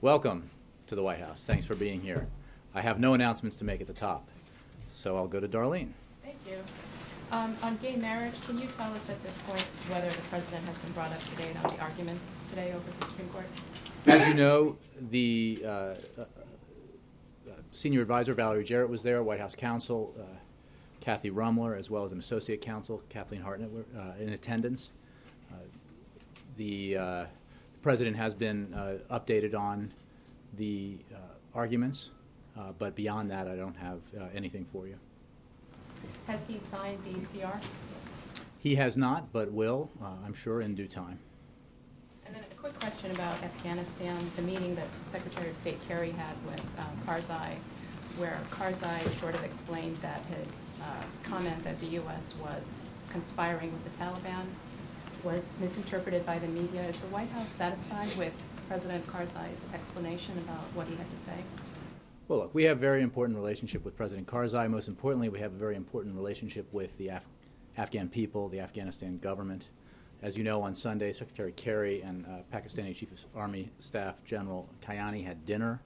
Welcome to the White House. Thanks for being here. I have no announcements to make at the top, so I'll go to Darlene. Thank you. On gay marriage, can you tell us at this point whether the president has been brought up to date on the arguments today over at the Supreme Court? As you know, the senior advisor, Valerie Jarrett, was there, White House counsel, Kathy Rumler, as well as an associate counsel, Kathleen Hartnett, were in attendance. The president has been updated on the arguments, but beyond that, I don't have anything for you. Has he signed the CR? He has not, but will, I'm sure, in due time. And then a quick question about Afghanistan, the meeting that Secretary of State Kerry had with Karzai, where Karzai sort of explained that his comment that the U.S. was conspiring with the Taliban was misinterpreted by the media. Is the White House satisfied with President Karzai's explanation about what he had to say? Well, look, we have a very important relationship with President Karzai. Most importantly, we have a very important relationship with the Afghan people, the Afghanistan government. As you know, on Sunday, Secretary Kerry and Pakistani Chief of Army Staff General Kayani had dinner,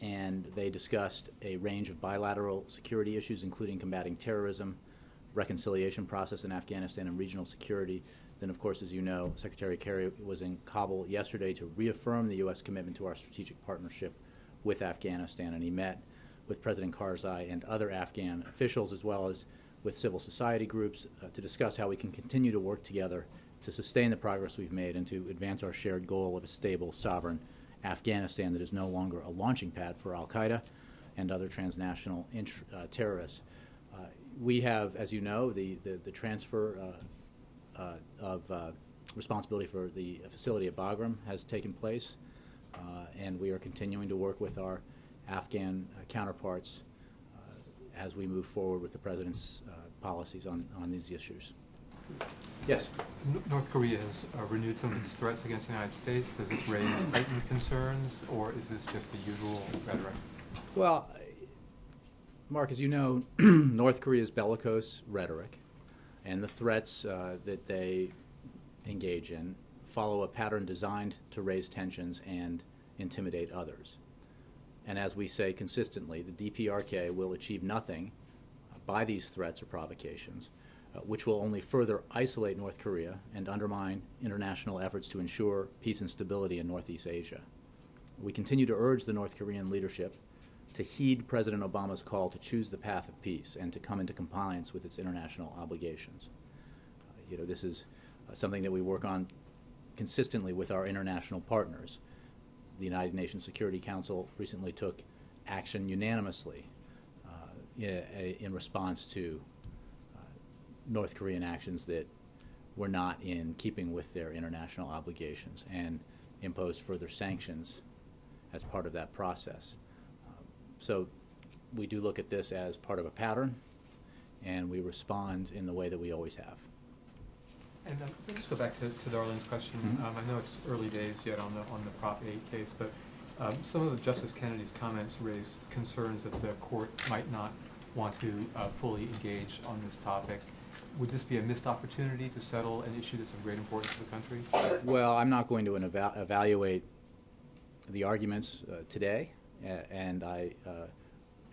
and they discussed a range of bilateral security issues, including combating terrorism, reconciliation process in Afghanistan, and regional security. Then, of course, as you know, Secretary Kerry was in Kabul yesterday to reaffirm the U.S. commitment to our strategic partnership with Afghanistan, and he met with President Karzai and other Afghan officials, as well as with civil society groups, to discuss how we can continue to work together to sustain the progress we've made and to advance our shared goal of a stable, sovereign Afghanistan that is no longer a launching pad for al-Qaeda and other transnational terrorists. We have, as you know, the transfer of responsibility for the facility at Bagram has taken place, and we are continuing to work with our Afghan counterparts as we move forward with the President's policies on these issues. Yes? North Korea has renewed some of its threats against the United States. Does this raise heightened concerns, or is this just the usual rhetoric? Well, Mark, as you know, North Korea's bellicose rhetoric and the threats that they engage in follow a pattern designed to raise tensions and intimidate others. And as we say consistently, the DPRK will achieve nothing by these threats or provocations, which will only further isolate North Korea and undermine international efforts to ensure peace and stability in Northeast Asia. We continue to urge the North Korean leadership to heed President Obama's call to choose the path of peace and to come into compliance with its international obligations. This is something that we work on consistently with our international partners. The United Nations Security Council recently took action unanimously in response to North Korean actions that were not in keeping with their international obligations and imposed further sanctions as part of that process. So we do look at this as part of a pattern, and we respond in the way that we always have. And let's just go back to Darlene's question. Mm-hmm. I know it's early days yet on the Prop 8 case, but some of Justice Kennedy's comments raised concerns that the court might not want to fully engage on this topic. Would this be a missed opportunity to settle an issue that's of great importance to the country? Well, I'm not going to evaluate the arguments today, and I,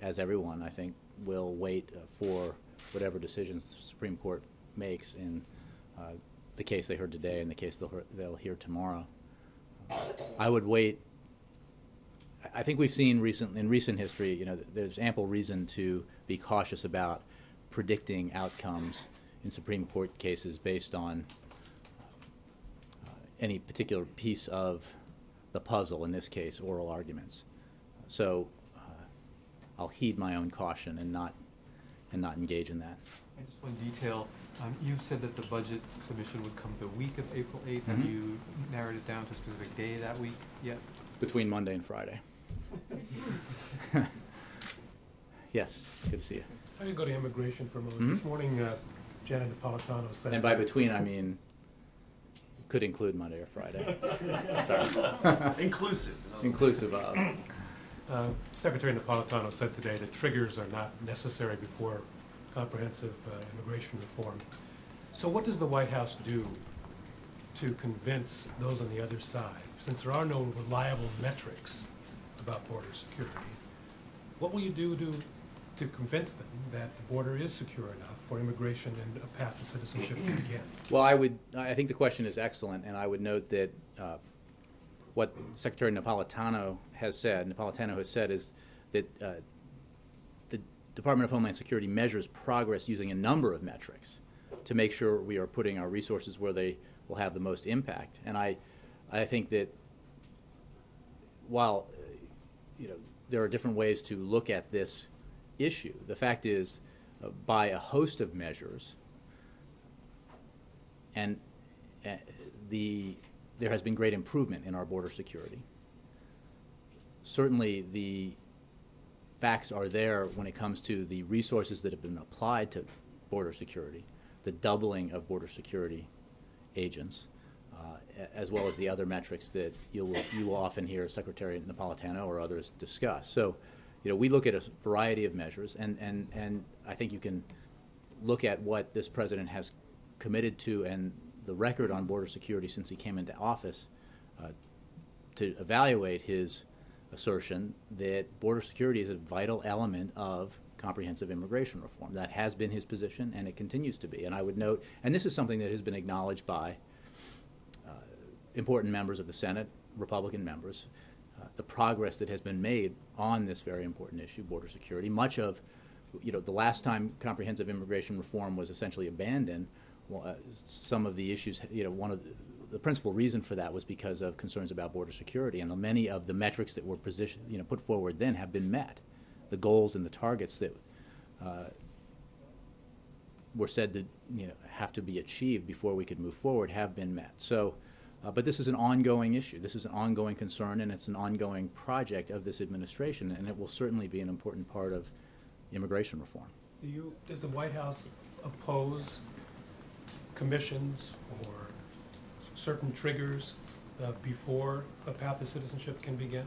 as everyone, I think, will wait for whatever decisions the Supreme Court makes in the case they heard today and the case they'll hear tomorrow. I would wait. I think we've seen in recent history, there's ample reason to be cautious about predicting outcomes in Supreme Court cases based on any particular piece of the puzzle, in this case, oral arguments. So I'll heed my own caution and not engage in that. And just one detail. You've said that the budget submission would come the week of April 8th. Mm-hmm. Have you narrowed it down to a specific day that week yet? Between Monday and Friday. Yes, good to see you. I can go to immigration for a moment. Mm-hmm. This morning, Janet Napolitano said... And by between, I mean, could include Monday or Friday. Sorry. Inclusive. Inclusive of. Secretary Napolitano said today that triggers are not necessary before comprehensive immigration reform. So what does the White House do to convince those on the other side since there are no reliable metrics about border security, what will you do to convince them that the border is secure enough for immigration and a path to citizenship to begin? Well, I think the question is excellent, and I would note that what Secretary Napolitano has said is that the Department of Homeland Security measures progress using a number of metrics to make sure we are putting our resources where they will have the most impact. And I think that while there are different ways to look at this issue, the fact is by a host of measures, and there has been great improvement in our border security. Certainly the facts are there when it comes to the resources that have been applied to border security, the doubling of border security agents, as well as the other metrics that you will often hear Secretary Napolitano or others discuss. So, we look at a variety of measures, and I think you can look at what this president has committed to and the record on border security since he came into office to evaluate his assertion that border security is a vital element of comprehensive immigration reform. That has been his position, and it continues to be. And I would note, and this is something that has been acknowledged by important members of the Senate, Republican members, the progress that has been made on this very important issue, border security. Much of, the last time comprehensive immigration reform was essentially abandoned, some of the issues, one of the principal reason for that was because of concerns about border security, and many of the metrics that were put forward then have been met. The goals and the targets that were said to have to be achieved before we could move forward have been met. So, but this is an ongoing issue. This is an ongoing concern, and it's an ongoing project of this administration, and it will certainly be an important part of immigration reform. Does the White House oppose commissions or certain triggers before a path to citizenship can begin?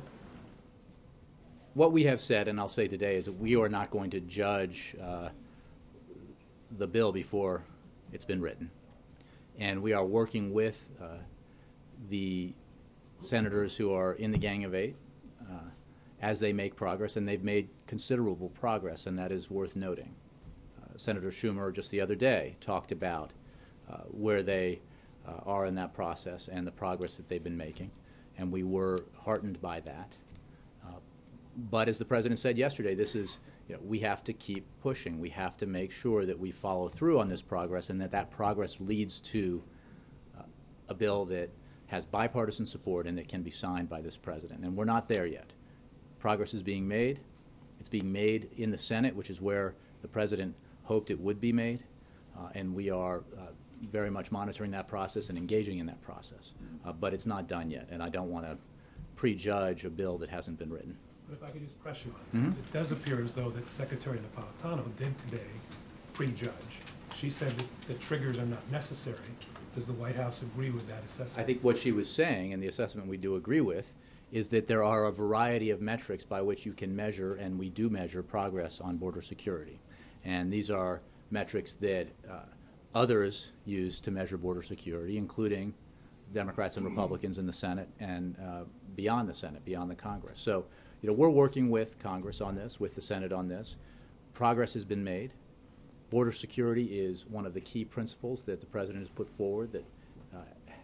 What we have said, and I'll say today, is that we are not going to judge the bill before it's been written. And we are working with the senators who are in the Gang of Eight as they make progress, and they've made considerable progress, and that is worth noting. Senator Schumer just the other day talked about where they are in that process and the progress that they've been making, and we were heartened by that. But as the president said yesterday, this is, we have to keep pushing. We have to make sure that we follow through on this progress, and that progress leads to a bill that has bipartisan support and that can be signed by this president. And we're not there yet. Progress is being made. It's being made in the Senate, which is where the president hoped it would be made, and we are very much monitoring that process and engaging in that process. But it's not done yet, and I don't want to prejudge a bill that hasn't been written. But if I could just press you on that, it does appear as though that Secretary Napolitano did today prejudge. She said that the triggers are not necessary. Does the White House agree with that assessment? I think what she was saying, and the assessment we do agree with, is that there are a variety of metrics by which you can measure, and we do measure, progress on border security. And these are metrics that others use to measure border security, including Democrats and Republicans in the Senate and beyond the Senate, beyond the Congress. So, we're working with Congress on this, with the Senate on this. Progress has been made. Border security is one of the key principles that the president has put forward that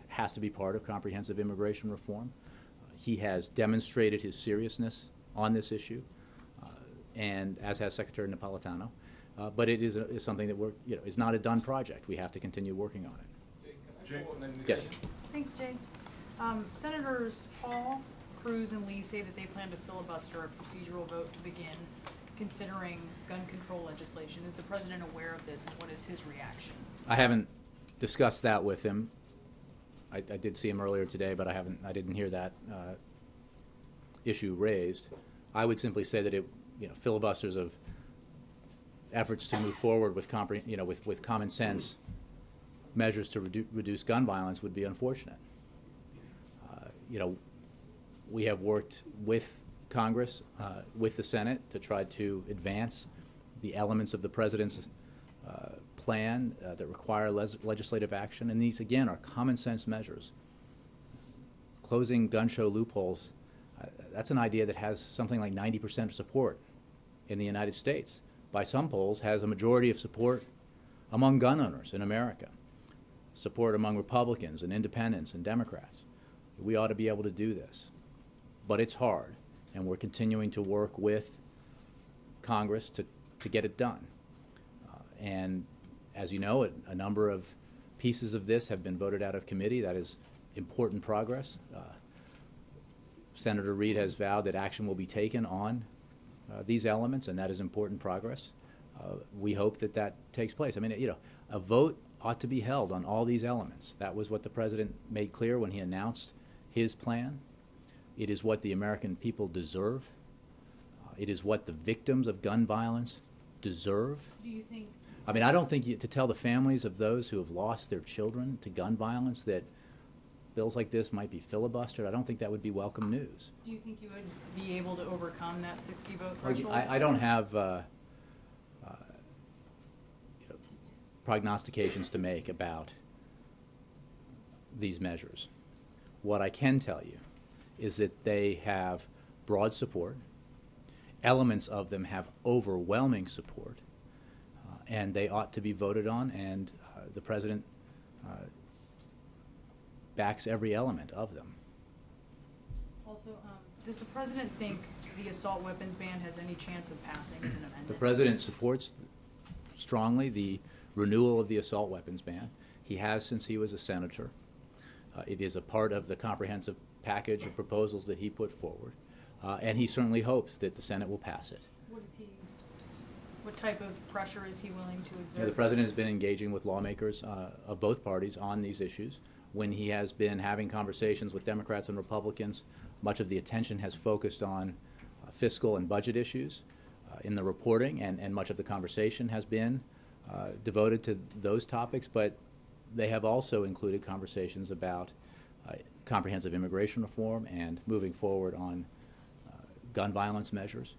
has to be part of comprehensive immigration reform. He has demonstrated his seriousness on this issue, and as has Secretary Napolitano. But it is something that is not a done project. We have to continue working on it. Jay? Yes. Thanks, Jay. Senators Paul, Cruz, and Lee say that they plan to filibuster a procedural vote to begin considering gun control legislation. Is the president aware of this, and what is his reaction? I haven't discussed that with him. I did see him earlier today, but I didn't hear that issue raised. I would simply say that filibusters of efforts to move forward with with common sense measures to reduce gun violence would be unfortunate. We have worked with Congress, with the Senate, to try to advance the elements of the president's plan that require legislative action, and these again are common sense measures. closing gun show loopholes, that's an idea that has something like 90% support in the United States. By some polls, has a majority of support among gun owners in America, support among Republicans and independents and Democrats. We ought to be able to do this. But it's hard, and we're continuing to work with Congress to get it done. And as you know, a number of pieces of this have been voted out of committee. That is important progress. Senator Reid has vowed that action will be taken on these elements, and that is important progress. We hope that that takes place. I mean, you know, a vote ought to be held on all these elements. That was what the President made clear when he announced his plan. It is what the American people deserve. It is what the victims of gun violence deserve. Do you think? I mean, I don't think to tell the families of those who have lost their children to gun violence that bills like this might be filibustered, I don't think that would be welcome news. Do you think you would be able to overcome that 60-vote Well, threshold? I don't have you know, prognostications to make about these measures. What I can tell you is that they have broad support. Elements of them have overwhelming support, and they ought to be voted on, and the President backs every element of them. Also, does the President think the assault weapons ban has any chance of passing as an amendment? The President supports strongly the renewal of the assault weapons ban. He has since he was a senator. It is a part of the comprehensive package of proposals that he put forward, and he certainly hopes that the Senate will pass it. What type of pressure is he willing to exert? You know, the President has been engaging with lawmakers of both parties on these issues. When he has been having conversations with Democrats and Republicans, much of the attention has focused on fiscal and budget issues in the reporting, and much of the conversation has been devoted to those topics, but they have also included conversations about comprehensive immigration reform and moving forward on gun violence measures.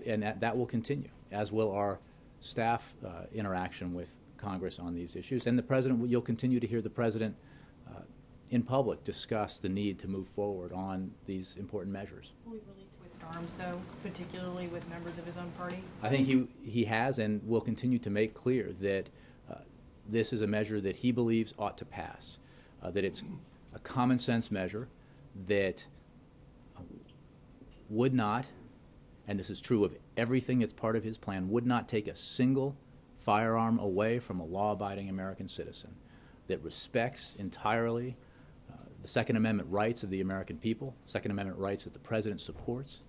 And that will continue, as will our staff interaction with Congress on these issues. And the President, you'll continue to hear the President in public discuss the need to move forward on these important measures. Will he really twist arms, though, particularly with members of his own party? I think he has and will continue to make clear that this is a measure that he believes ought to pass, that it's a common sense measure that would not, and this is true of everything that's part of his plan, would not take a single firearm away from a law-abiding American citizen, that respects entirely the Second Amendment rights of the American people, Second Amendment rights that the President supports,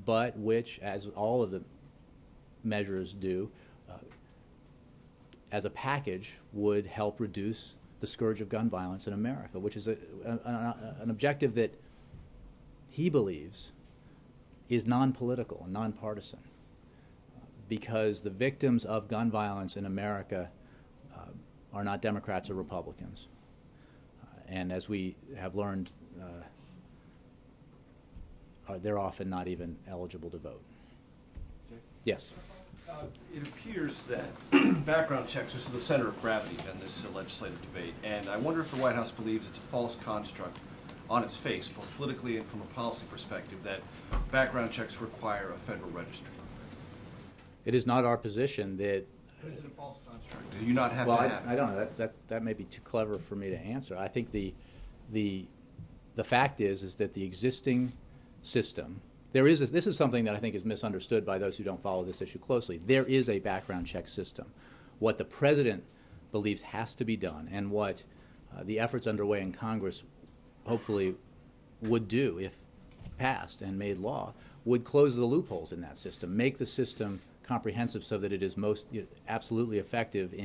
but which, as all of the measures do, as a package, would help reduce the scourge of gun violence in America, which is an objective that he believes is non-political and non-partisan, because the victims of gun violence in America are not Democrats or Republicans. And as we have learned, they're often not even eligible to vote. Yes? It appears that background checks are the center of gravity in this legislative debate, and I wonder if the White House believes it's a false construct on its face, both politically and from a policy perspective, that background checks require a federal registry. It is not our position that. But is it a false construct? Do you not have Well, to have I don't know. That may be too clever for me to answer. I think the fact is that the existing system, this is something that I think is misunderstood by those who don't follow this issue closely. There is a background check system. What the President believes has to be done, and what the efforts underway in Congress hopefully would do if passed and made law, would close the loopholes in that system, make the system comprehensive so that it is most absolutely effective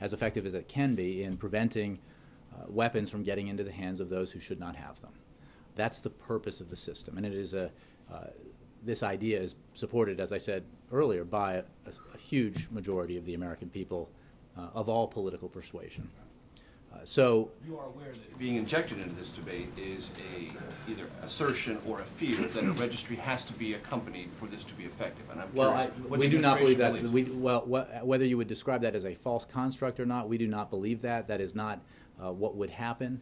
as effective as it can be in preventing weapons from getting into the hands of those who should not have them. That's the purpose of the system, and it is this idea is supported, as I said earlier, by a huge majority of the American people of all political persuasion. So you are aware that being injected into this debate is either assertion or a fear that a registry has to be accompanied for this to be effective. And I'm curious what we the do not believe that's administration whether you would describe that as a false construct or not, we do not believe that. That is not what would happen.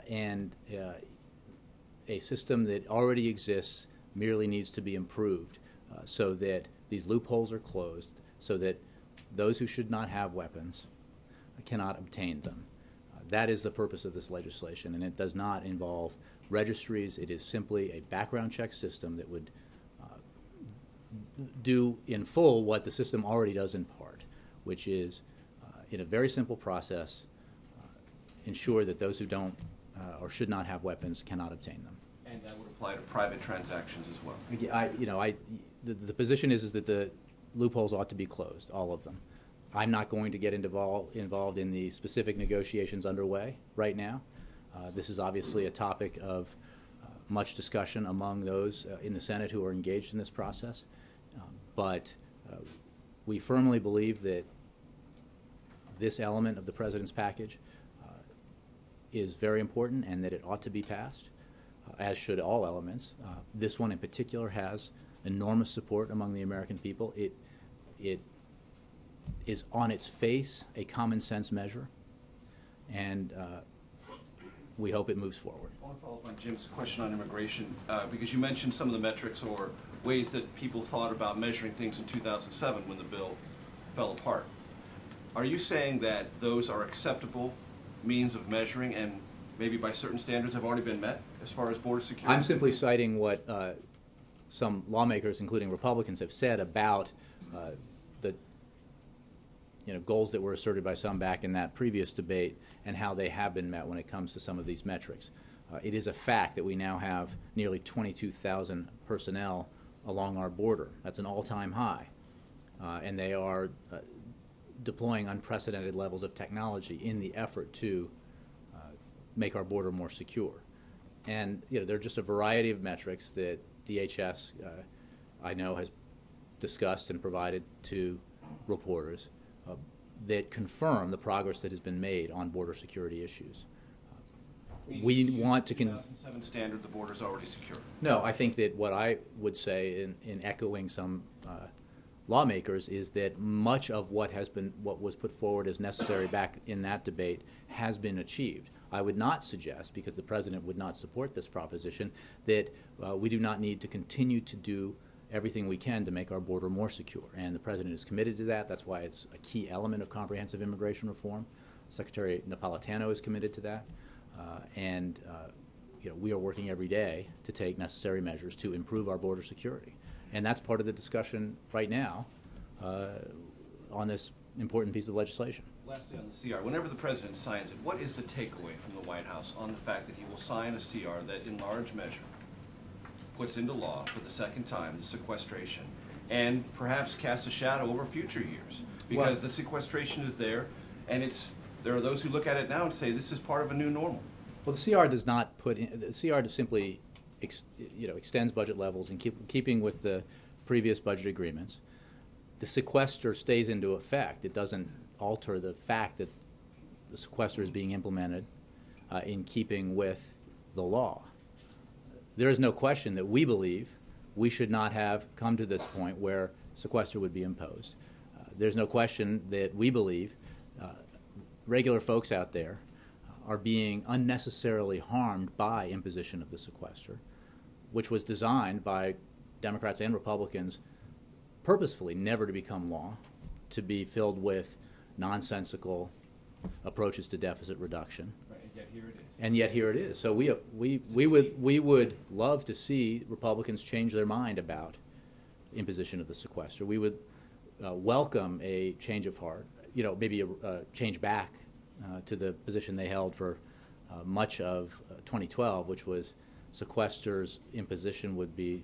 and a system that already exists merely needs to be improved so that these loopholes are closed, so that those who should not have weapons cannot obtain them. That is the purpose of this legislation, and it does not involve registries. It is simply a background check system that would do in full what the system already does in part, which is, in a very simple process, ensure that those who don't or should not have weapons cannot obtain them. And that would apply to private transactions as well. The position is that the loopholes ought to be closed, all of them. I'm not going to get involved in the specific negotiations underway right now. This is obviously a topic of much discussion among those in the Senate who are engaged in this process. But we firmly believe that this element of the President's package is very important and that it ought to be passed, as should all elements. This one in particular has enormous support among the American people. It is on its face a common sense measure, and we hope it moves forward. I want to follow up on Jim's question on immigration, because you mentioned some of the metrics or ways that people thought about measuring things in 2007 when the bill fell apart. Are you saying that those are acceptable means of measuring and maybe by certain standards have already been met as far as border security? I'm simply citing what some lawmakers, including Republicans, have said about the goals that were asserted by some back in that previous debate and how they have been met when it comes to some of these metrics. It is a fact that we now have nearly 22,000 personnel along our border. That's an all-time high. And they are deploying unprecedented levels of technology in the effort to make our border more secure. And there are just a variety of metrics that DHS, I know, has discussed and provided to reporters that confirm the progress that has been made on border security issues. We want to... 2007 standard, the border's already secure. No, I think that what I would say in echoing some lawmakers is that much of what was put forward as necessary back in that debate has been achieved. I would not suggest, because the President would not support this proposition, that we do not need to continue to do everything we can to make our border more secure. And the President is committed to that. That's why it's a key element of comprehensive immigration reform. Secretary Napolitano is committed to that. We are working every day to take necessary measures to improve our border security. And that's part of the discussion right now on this important piece of legislation. Lastly, on the CR, whenever the President signs it, what is the takeaway from the White House on the fact that he will sign a CR that in large measure puts into law for the second time the sequestration and perhaps casts a shadow over future years? Because the sequestration is there, and there are those who look at it now and say this is part of a new normal. Well, the CR does not put in, the CR just simply extends budget levels in keeping with the previous budget agreements. The sequester stays into effect. It doesn't alter the fact that the sequester is being implemented in keeping with the law. There is no question that we believe we should not have come to this point where sequester would be imposed. There's no question that we believe regular folks out there are being unnecessarily harmed by imposition of the sequester, which was designed by Democrats and Republicans purposefully never to become law, to be filled with nonsensical approaches to deficit reduction. Right, and yet here it is. And yet here it is. So we would love to see Republicans change their mind about imposition of the sequester. We would welcome a change of heart, maybe a change back to the position they held for much of 2012, which was sequester's imposition would be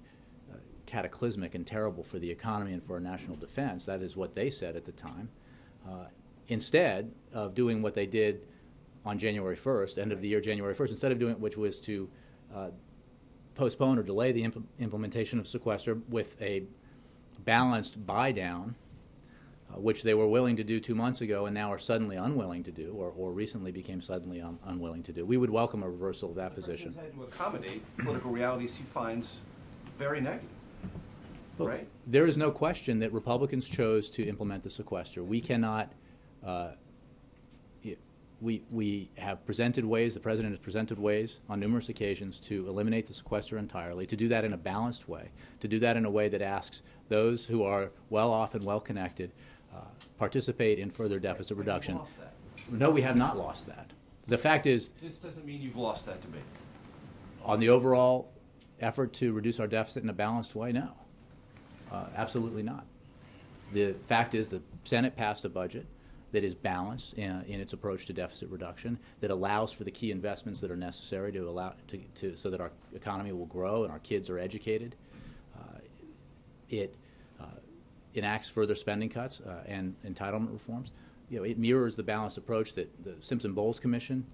cataclysmic and terrible for the economy and for our national defense. That is what they said at the time. Instead of doing what they did on January 1st, end of the year January 1st, instead of doing it, which was to postpone or delay the implementation of sequester with a balanced buy-down, which they were willing to do 2 months ago and now are suddenly unwilling to do, or recently became suddenly unwilling to do. We would welcome a reversal of that position. The President's had to accommodate political realities he finds very negative, right? There is no question that Republicans chose to implement the sequester. We cannot we have presented ways, the President has presented ways on numerous occasions to eliminate the sequester entirely, to do that in a balanced way, to do that in a way that asks those who are well off and well connected participate in further deficit reduction. Lost that. No, we have not lost that. The fact is, This doesn't mean you've lost that debate. on the overall effort to reduce our deficit in a balanced way, no. Absolutely not. The fact is the Senate passed a budget that is balanced in its approach to deficit reduction, that allows for the key investments that are necessary to allow so that our economy will grow and our kids are educated. It enacts further spending cuts and entitlement reforms. You know, it mirrors the balanced approach that the Simpson-Bowles Commission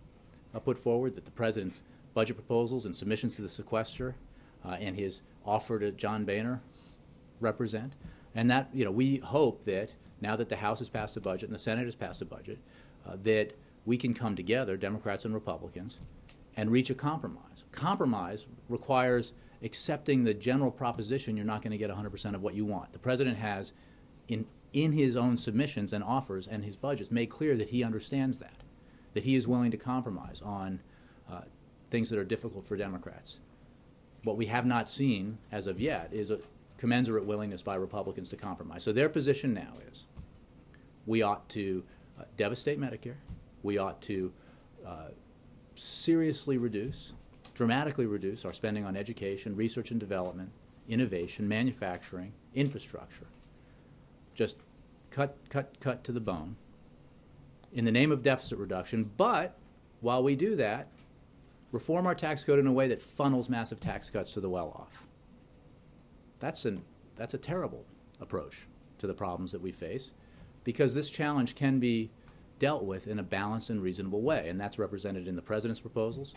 put forward, that the President's budget proposals and submissions to the sequester and his offer to John Boehner represent. And that, you know, we hope that now that the House has passed a budget and the Senate has passed a budget, that we can come together, Democrats and Republicans, and reach a compromise. Compromise requires accepting the general proposition you're not going to get 100% of what you want. The President has, in his own submissions and offers and his budgets, made clear that he understands that he is willing to compromise on things that are difficult for Democrats. What we have not seen as of yet is a commensurate willingness by Republicans to compromise. So their position now is we ought to devastate Medicare. We ought to seriously reduce, dramatically reduce our spending on education, research and development, innovation, manufacturing, infrastructure. Just cut to the bone in the name of deficit reduction. But while we do that, reform our tax code in a way that funnels massive tax cuts to the well-off. That's a terrible approach to the problems that we face, because this challenge can be dealt with in a balanced and reasonable way, and that's represented in the President's proposals.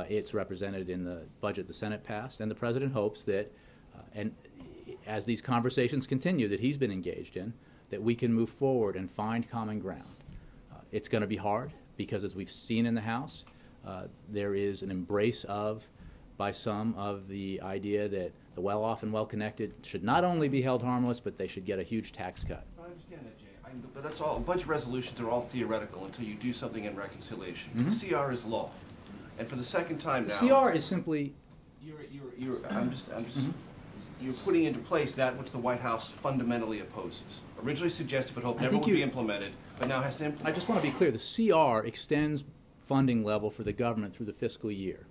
It's represented in the budget the Senate passed, and the President hopes that, and as these conversations continue that he's been engaged in, that we can move forward and find common ground. It's going to be hard because, as we've seen in the House, there is an embrace by some of the idea that the well-off and well-connected should not only be held harmless, but they should get a huge tax cut. I understand that, Jay. But that's all. Budget resolutions are all theoretical until you do something in reconciliation. Mm-hmm. The CR is law, and for the second time now, The CR is simply you're putting into place that which the White House fundamentally opposes. Originally suggested but hoped I never think would be you- implemented, but now has to implement. I just want to be clear, the CR extends funding level for the government through the fiscal year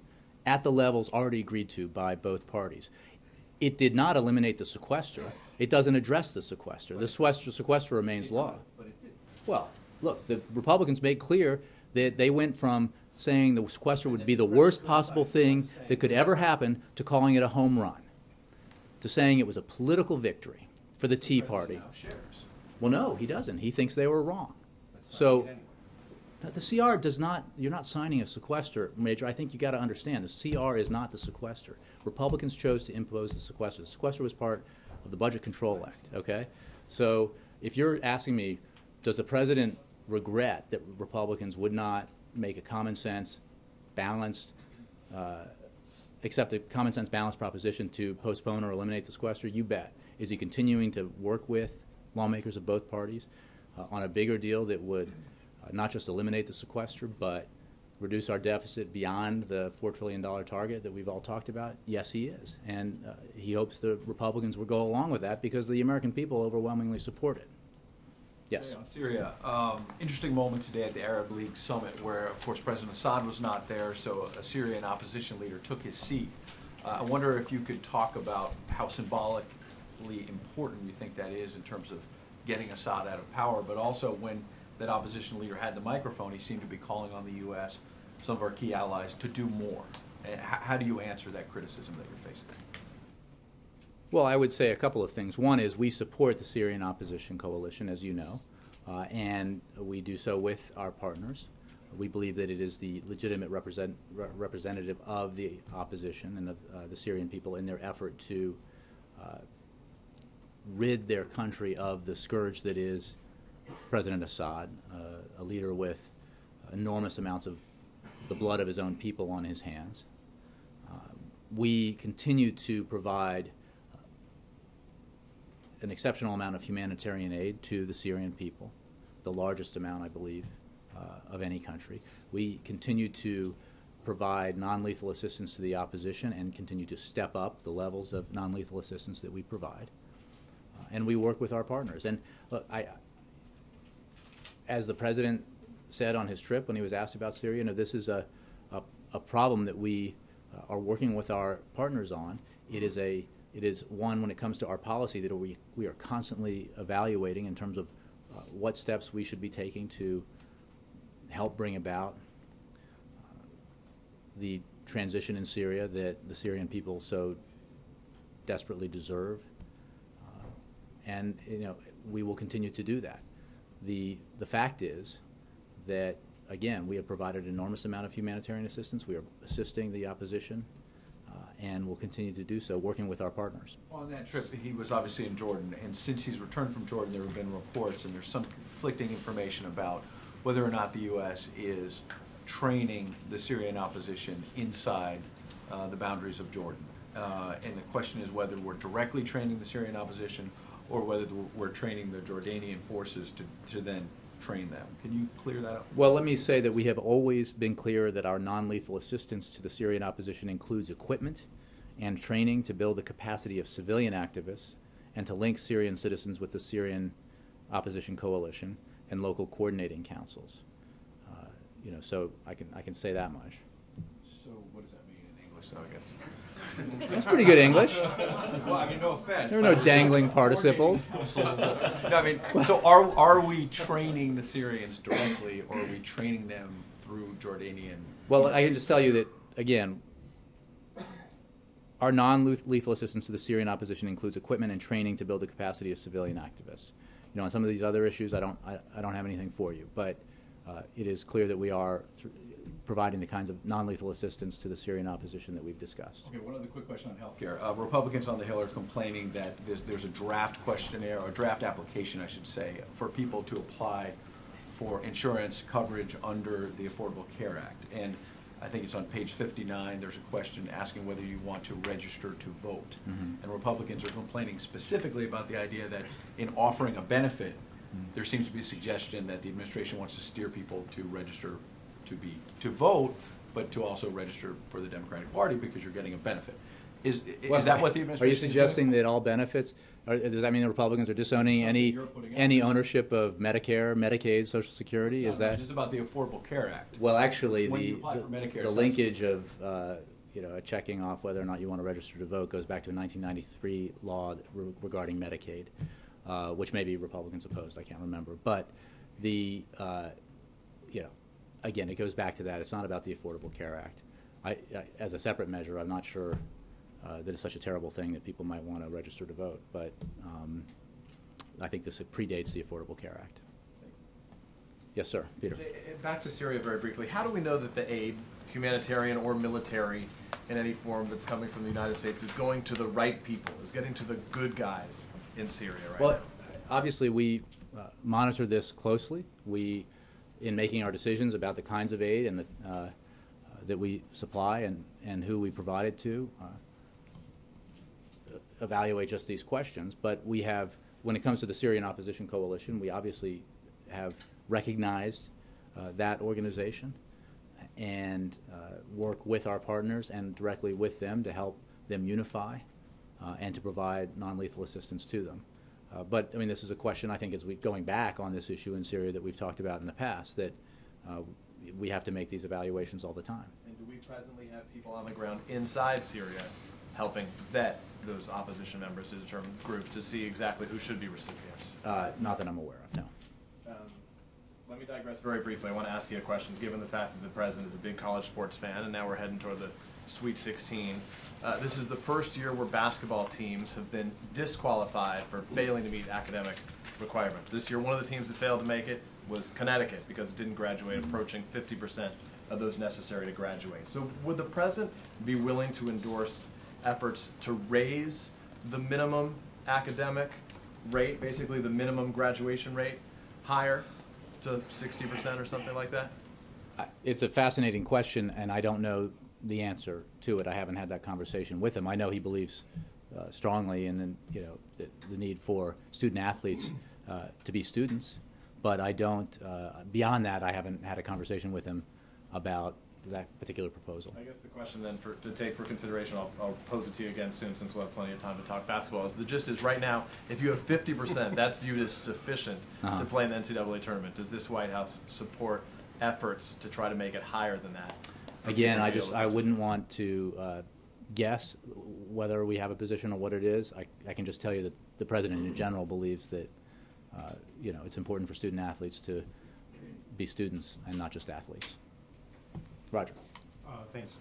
at the levels already agreed to by both parties. It did not eliminate the sequester. It doesn't address the sequester. The sequester remains law. But it did. Well, look, the Republicans made clear that they went from saying the sequester would be the worst possible thing that could ever happen to calling it a home run, to saying it was a political victory for the Tea Party. Now shares. Well, no, he doesn't. He thinks they were wrong. That's So not it anyway. the CR does not, you're not signing a sequester, Major. I think you got to understand, the CR is not the sequester. Republicans chose to impose the sequester. The sequester was part of the Budget Control Act, okay? So if you're asking me, does the President regret that Republicans would not make a common sense, balanced, accept a common sense balanced proposition to postpone or eliminate the sequester? You bet. Is he continuing to work with lawmakers of both parties on a bigger deal that would not just eliminate the sequester, but reduce our deficit beyond the $4 trillion target that we've all talked about? Yes, he is. And he hopes the Republicans will go along with that because the American people overwhelmingly support it. Yes. On Syria, interesting moment today at the Arab League summit where, of course, President Assad was not there, so a Syrian opposition leader took his seat. I wonder if you could talk about how symbolically important you think that is in terms of getting Assad out of power, but also when that opposition leader had the microphone, he seemed to be calling on the U.S., some of our key allies, to do more. And how do you answer that criticism that you're facing? Well, I would say a couple of things. One is we support the Syrian opposition coalition, as you know, and we do so with our partners. We believe that it is the legitimate representative of the opposition and of the Syrian people in their effort to rid their country of the scourge that is President Assad, a leader with enormous amounts of the blood of his own people on his hands. We continue to provide an exceptional amount of humanitarian aid to the Syrian people, the largest amount, I believe, of any country. We continue to provide non-lethal assistance to the opposition and continue to step up the levels of non-lethal assistance that we provide. And we work with our partners. And look, as the President said on his trip when he was asked about Syria, this is a problem that we are working with our partners on. It is one, when it comes to our policy, that we are constantly evaluating in terms of what steps we should be taking to help bring about the transition in Syria that the Syrian people so desperately deserve. And we will continue to do that. The fact is that, again, we have provided an enormous amount of humanitarian assistance. We are assisting the opposition, and will continue to do so, working with our partners. On that trip, he was obviously in Jordan, and since he's returned from Jordan, there have been reports, and there's some conflicting information about whether or not the U.S. is training the Syrian opposition inside the boundaries of Jordan. And the question is whether we're directly training the Syrian opposition or whether we're training the Jordanian forces to then train them. Can you clear that up? Well, let me say that we have always been clear that our non-lethal assistance to the Syrian opposition includes equipment and training to build the capacity of civilian activists and to link Syrian citizens with the Syrian opposition coalition and local coordinating councils. So I can say that much. So what does that mean in English, though, I guess? That's pretty good English. Well, I mean, no offense. There are no dangling participles. No, I mean, so are we training the Syrians directly, or are we training them through Jordanian? Well, I can just tell you that, again, our non-lethal assistance to the Syrian opposition includes equipment and training to build the capacity of civilian activists. On some of these other issues, I don't have anything for you, but it is clear that we are providing the kinds of non-lethal assistance to the Syrian opposition that we've discussed. Okay, one other quick question on healthcare. Republicans on the Hill are complaining that there's a draft questionnaire, or draft application, I should say, for people to apply for insurance coverage under the Affordable Care Act. And I think it's on page 59, there's a question asking whether you want to register to vote. Mm-hmm. And Republicans are complaining specifically about the idea that in offering a benefit, there seems to be a suggestion that the administration wants to steer people to register to vote, but to also register for the Democratic Party because you're getting a benefit. Is that what the administration Are you is doing? suggesting that all benefits, does that mean the Republicans are disowning any ownership of Medicare, Medicaid, Social Security? Is that? It's about the Affordable Care Act. Well, actually, When you apply for Medicare, the linkage of checking off whether or not you want to register to vote goes back to a 1993 law regarding Medicaid, which maybe Republicans opposed. I can't remember, but the again, it goes back to that. It's not about the Affordable Care Act. As a separate measure, I'm not sure that it's such a terrible thing that people might want to register to vote, but I think this predates the Affordable Care Act. Yes, sir, Peter. Back to Syria very briefly. How do we know that the aid, humanitarian or military, in any form that's coming from the United States, is going to the right people, is getting to the good guys in Syria right now? Well, obviously we monitor this closely. In making our decisions about the kinds of aid and that we supply and who we provide it to, evaluate just these questions. But we have, when it comes to the Syrian Opposition Coalition, we obviously have recognized that organization and work with our partners and directly with them to help them unify and to provide non-lethal assistance to them. But I mean, this is a question, I think, as we going back on this issue in Syria that we've talked about in the past, that we have to make these evaluations all the time. And do we presently have people on the ground inside Syria helping vet those opposition members to determine groups to see exactly who should be recipients? Not that I'm aware of, no. Let me digress very briefly. I want to ask you a question, given the fact that the president is a big college sports fan, and now we're heading toward the Sweet 16. This is the first year where basketball teams have been disqualified for failing to meet academic requirements. This year, one of the teams that failed to make it was Connecticut because it didn't graduate, approaching 50% of those necessary to graduate. So would the president be willing to endorse efforts to raise the minimum academic rate, basically the minimum graduation rate, higher to 60% or something like that? It's a fascinating question, and I don't know the answer to it. I haven't had that conversation with him. I know he believes strongly in the need for student athletes to be students, But I don't, beyond that, I haven't had a conversation with him about that particular proposal. I guess the question then to take for consideration, I'll pose it to you again soon since we'll have plenty of time to talk basketball, is the gist is right now, if you have 50%, that's viewed as sufficient to play in the NCAA tournament. Does this White House support efforts to try to make it higher than that? Again, I wouldn't want to guess whether we have a position or what it is. I can just tell you that the president in general believes that you know, it's important for student athletes to be students and not just athletes. Roger. Thanks.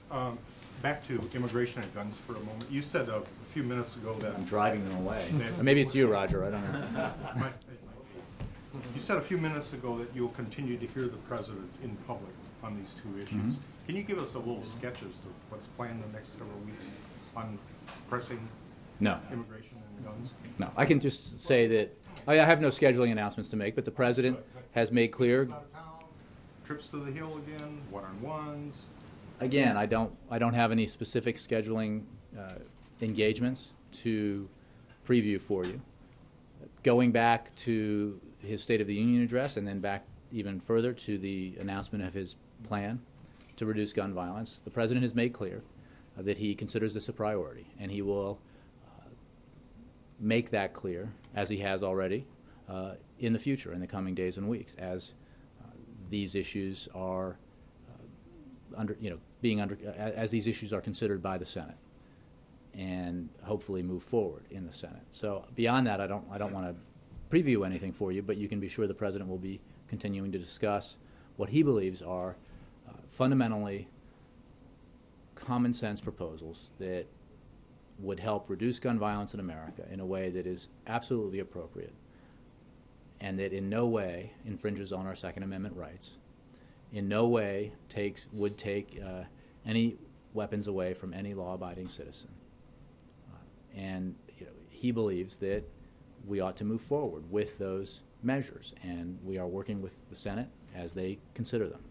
Back to immigration and guns for a moment. You said a few minutes ago that... I'm driving them away. Or maybe it's you, Roger. I don't know. You said a few minutes ago that you'll continue to hear the president in public on these two issues. Can you give us a little sketch as to what's planned the next several weeks on pressing immigration and guns? No. I can just say that I have no scheduling announcements to make, but the president has made clear... Trips to the Hill again, one-on-ones? Again, I don't have any specific scheduling engagements to preview for you. Going back to his State of the Union address and then back even further to the announcement of his plan to reduce gun violence, the president has made clear that he considers this a priority, and he will make that clear, as he has already, in the future, in the coming days and weeks, as these issues are as these issues are considered by the Senate, and hopefully move forward in the Senate. So beyond that, I don't want to preview anything for you, but you can be sure the president will be continuing to discuss what he believes are fundamentally common sense proposals that would help reduce gun violence in America in a way that is absolutely appropriate and that in no way infringes on our Second Amendment rights, in no way would take any weapons away from any law-abiding citizen. And he believes that we ought to move forward with those measures, and we are working with the Senate as they consider them.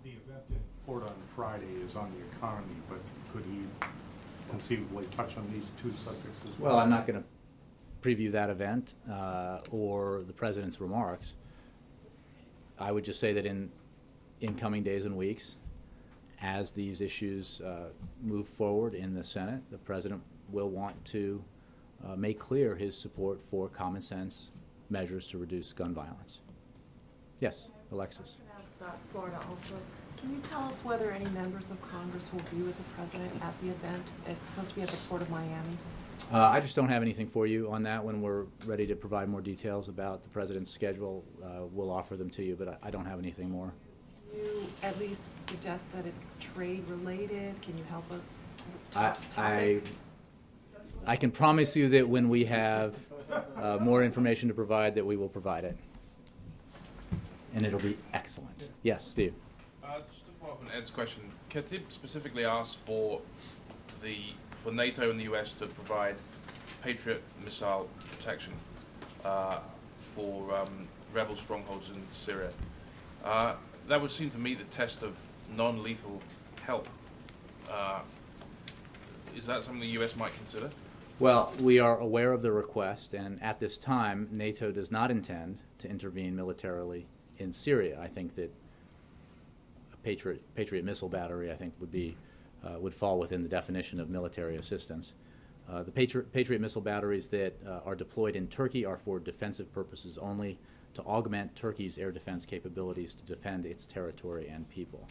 The event in court on Friday is on the economy, but could he conceivably touch on these two subjects as well? Well, I'm not going to preview that event or the president's remarks. I would just say that in coming days and weeks, as these issues move forward in the Senate, the president will want to make clear his support for common sense measures to reduce gun violence. Yes, Alexis. I was going to ask about Florida also. Can you tell us whether any members of Congress will be with the president at the event? It's supposed to be at the Port of Miami. I just don't have anything for you on that. When we're ready to provide more details about the president's schedule, we'll offer them to you, but I don't have anything more. Can you at least suggest that it's trade related? Can you help us? I can promise you that when we have more information to provide, that we will provide it. And it'll be excellent. Yes, Steve. Just to follow up on Ed's question, Katib specifically asked for NATO and the US to provide Patriot missile protection for rebel strongholds in Syria. That would seem to meet the test of non-lethal help. Is that something the US might consider? Well, we are aware of the request, and at this time, NATO does not intend to intervene militarily in Syria. I think that a Patriot missile battery, I think, would fall within the definition of military assistance. The Patriot missile batteries that are deployed in Turkey are for defensive purposes only, to augment Turkey's air defense capabilities to defend its territory and people.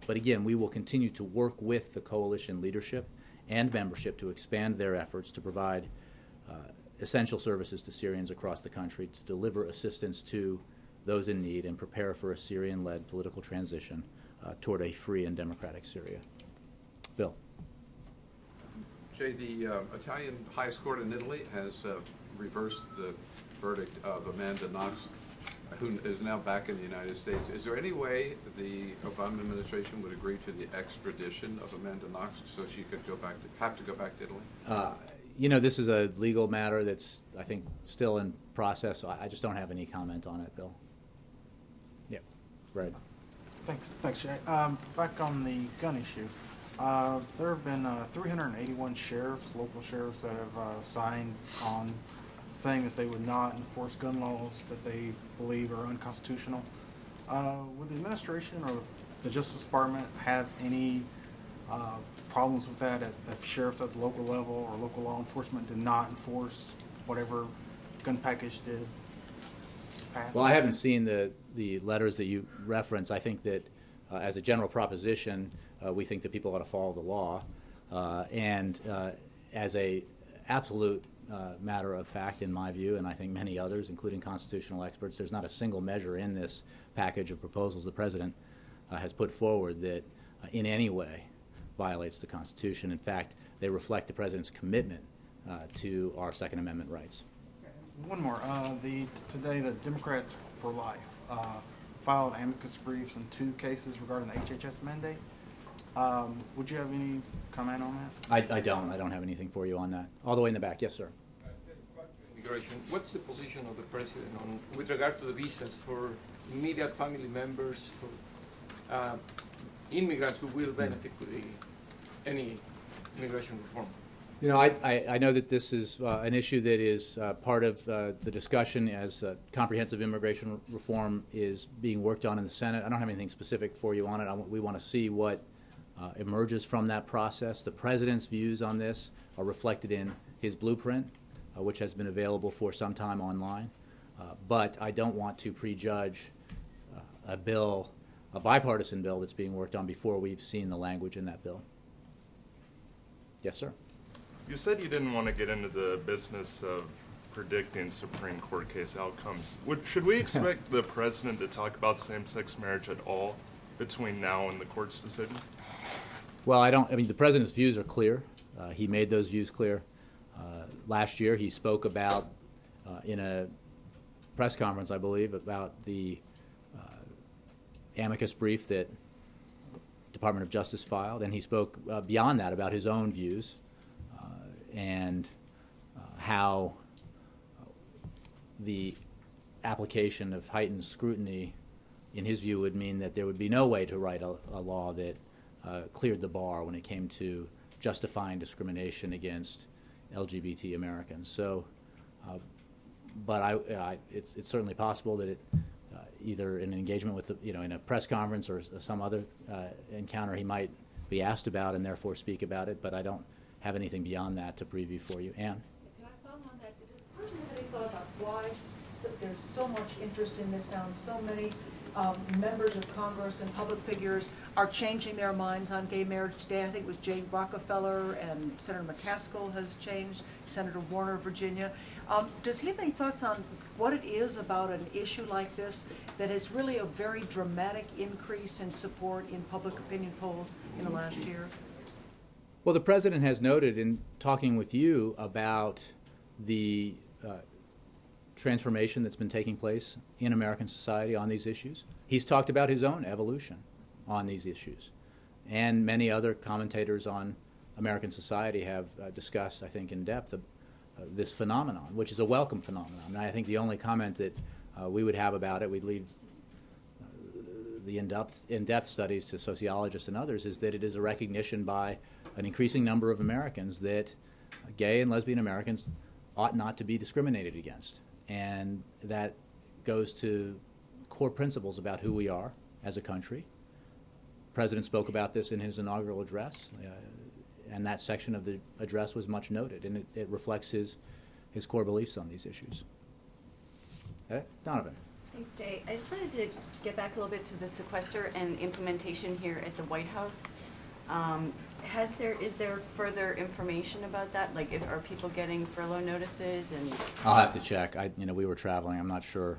But again, we will continue to work with the coalition leadership and membership to expand their efforts to provide essential services to Syrians across the country, to deliver assistance to those in need, and prepare for a Syrian-led political transition toward a free and democratic Syria. Bill. Jay, the Italian highest court in Italy has reversed the verdict of Amanda Knox, who is now back in the United States. Is there any way the Obama administration would agree to the extradition of Amanda Knox so she could have to go back to Italy? You know, this is a legal matter that's, I think, still in process, so I just don't have any comment on it, Bill. Yeah, right. Thanks, Jay. Back on the gun issue, there have been 381 sheriffs, local sheriffs, that have signed on saying that they would not enforce gun laws that they believe are unconstitutional. Would the administration or the Justice Department have any problems with that if sheriffs at the local level or local law enforcement did not enforce whatever gun package did pass? Well, I haven't seen the letters that you reference. I think that as a general proposition, we think that people ought to follow the law. And as a absolute matter of fact, in my view, and I think many others, including constitutional experts, there's not a single measure in this package of proposals the President has put forward that in any way violates the Constitution. In fact, they reflect the President's commitment to our Second Amendment rights. One more. Today, the Democrats for Life filed amicus briefs in 2 cases regarding the HHS mandate. Would you have any comment on that? I don't have anything for you on that. All the way in the back. Yes, sir. Immigration. What's the position of the President on, with regard to the visas for immediate family members, for immigrants who will benefit with any immigration reform? You know, I know that this is an issue that is part of the discussion as comprehensive immigration reform is being worked on in the Senate. I don't have anything specific for you on it. We want to see what emerges from that process. The President's views on this are reflected in his blueprint, which has been available for some time online. But I don't want to prejudge a bipartisan bill that's being worked on before we've seen the language in that bill. Yes, sir. You said you didn't want to get into the business of predicting Supreme Court case outcomes. Should we expect the President to talk about same-sex marriage at all between now and the court's decision? Well, I mean, the President's views are clear. He made those views clear. Last year, he spoke about, in a press conference, I believe, about the amicus brief that Department of Justice filed, and he spoke beyond that about his own views and how the application of heightened scrutiny, in his view, would mean that there would be no way to write a law that cleared the bar when it came to justifying discrimination against LGBT Americans. So, but it's certainly possible that either in an engagement with in a press conference or some other encounter he might be asked about and therefore speak about it. But I don't have anything beyond that to preview for you. Ann? Can I follow on that? Does the President have any thought about why there's so much interest in this now and so many members of Congress and public figures are changing their minds on gay marriage today? I think it was Jay Rockefeller and Senator McCaskill has changed, Senator Warner of Virginia. Does he have any thoughts on what it is about an issue like this that is really a very dramatic increase in support in public opinion polls in the last year? Well, the President has noted in talking with you about the transformation that's been taking place in American society on these issues. He's talked about his own evolution on these issues. And many other commentators on American society have discussed, I think, in depth this phenomenon, which is a welcome phenomenon. And I think the only comment that we would have about it, we'd leave the in-depth studies to sociologists and others, is that it is a recognition by an increasing number of Americans that gay and lesbian Americans ought not to be discriminated against. And that goes to core principles about who we are as a country. The President spoke about this in his inaugural address, and that section of the address was much noted, and it reflects his core beliefs on these issues. Donovan. Thanks, Jay. I just wanted to get back a little bit to the sequester and implementation here at the White House. Is there further information about that? Like, are people getting furlough notices? And I'll have to check. We were traveling. I'm not sure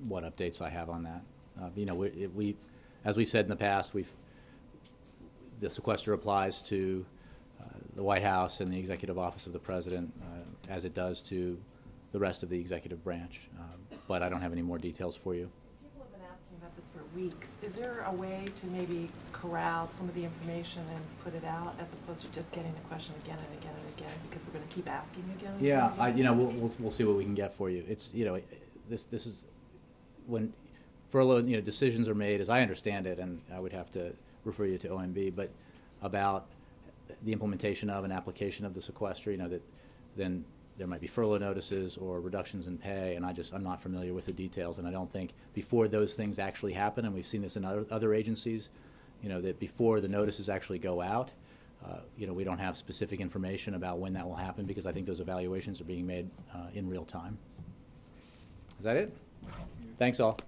what updates I have on that. As we've said in the past, the sequester applies to the White House and the Executive Office of the President, as it does to the rest of the executive branch. But I don't have any more details for you. People have been asking about this for weeks. Is there a way to maybe corral some of the information and put it out, as opposed to just getting the question again and again and again, because we're going to keep asking again and yeah, again? we'll see what we can get for you. It's this is when furlough decisions are made, as I understand it, and I would have to refer you to OMB, but about the implementation of an application of the sequester, that then there might be furlough notices or reductions in pay, and I'm not familiar with the details, and I don't think before those things actually happen, and we've seen this in other agencies, that before the notices actually go out, we don't have specific information about when that will happen, because I think those evaluations are being made in real time. Is that it? Thanks all.